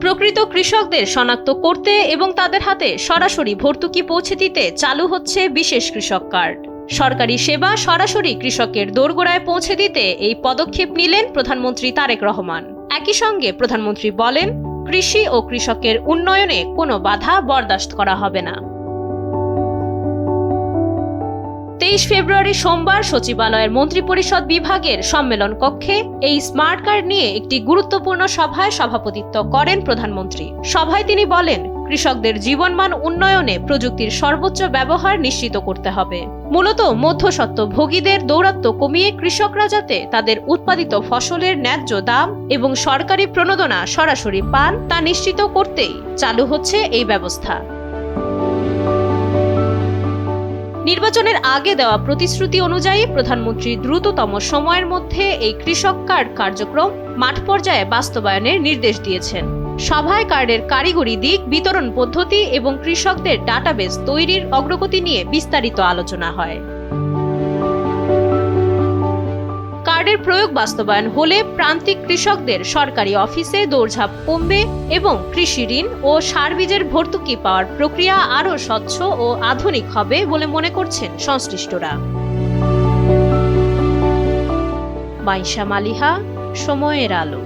প্রকৃত কৃষকদের শনাক্ত করতে এবং তাদের হাতে সরাসরি ভর্তুকি পৌঁছে দিতে চালু হচ্ছে বিশেষ কৃষক কার্ড। সরকারি সেবা সরাসরি কৃষকের দোরগোড়ায় পৌঁছে দিতে এই পদক্ষেপ নিলেন প্রধানমন্ত্রী তারেক রহমান। একই সঙ্গে প্রধানমন্ত্রী বলেন, কৃষি ও কৃষকের উন্নয়নে কোনো বাধা বরদাস্ত করা হবে না। 23 ফেব্রুয়ারি সোমবার সচিবালয়ের মন্ত্রিপরিষদ বিভাগের সম্মেলন কক্ষে এই স্মার্ট কার্ড নিয়ে একটি গুরুত্বপূর্ণ সভায় সভাপতিত্ব করেন প্রধানমন্ত্রী। সভায় তিনি বলেন, কৃষকদের জীবনমান উন্নয়নে প্রযুক্তির সর্বোচ্চ ব্যবহার নিশ্চিত করতে হবে। মূলত মধ্যস্বত্বভোগীদের দৌরাত্ম্য কমিয়ে কৃষকরা যাতে তাদের উৎপাদিত ফসলের ন্যায্য দাম এবং সরকারি প্রণোদনা সরাসরি পান তা নিশ্চিত করতেই চালু হচ্ছে এই ব্যবস্থা। নির্বাচনের আগে দেওয়া প্রতিশ্রুতি অনুযায়ী প্রধানমন্ত্রী দ্রুততম সময়ের মধ্যে এই কৃষক কার্ড কার্যক্রম মাঠ পর্যায়ে বাস্তবায়নের নির্দেশ দিয়েছেন। সভায় কার্ডের কারিগরি দিক, বিতরণ পদ্ধতি এবং কৃষকদের ডাটাবেস তৈরির অগ্রগতি নিয়ে বিস্তারিত আলোচনা হয়। কার্ডের প্রয়োগ বাস্তবায়ন হলে প্রান্তিক কৃষকদের সরকারি অফিসে দৌড়ঝাঁপ কমবে এবং কৃষি ঋণ ও সার বীজের ভর্তুকি পাওয়ার প্রক্রিয়া আরও স্বচ্ছ ও আধুনিক হবে বলে মনে করছেন সংশ্লিষ্টরা। মাইশা মালিহা, সময়ের আলো।